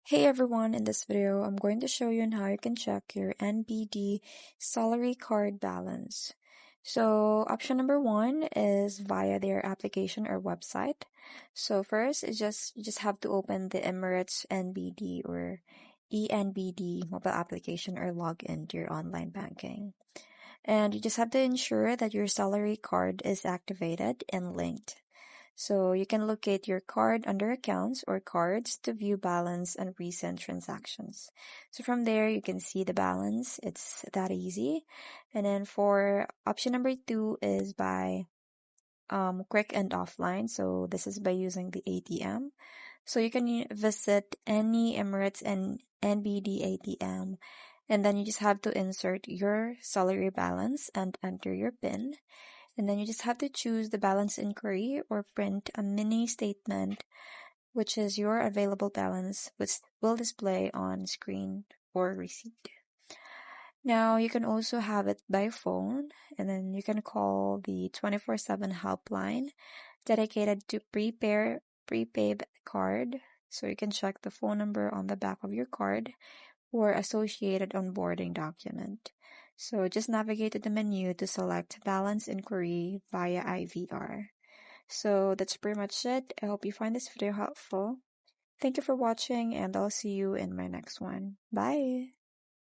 Hey everyone, in this video, I'm going to show you on how you can check your NBD salary card balance. So option number one is via their application or website. So first, you just have to open the Emirates NBD or ENBD mobile application or log into your online banking. And you just have to ensure that your salary card is activated and linked. So you can locate your card under accounts or cards to view balance and recent transactions. So from there, you can see the balance. It's that easy. And then for option number two is by quick and offline. So this is by using the ATM. So you can visit any Emirates and NBD ATM. And then you just have to insert your salary balance and enter your PIN. And then you just have to choose the balance inquiry or print a mini statement, which is your available balance, which will display on screen or receipt. Now you can also have it by phone, and then you can call the 24/7 helpline dedicated to prepaid card. So you can check the phone number on the back of your card or associated onboarding document. So just navigate to the menu to select Balance Inquiry via IVR. So that's pretty much it. I hope you find this video helpful. Thank you for watching, and I'll see you in my next one. Bye!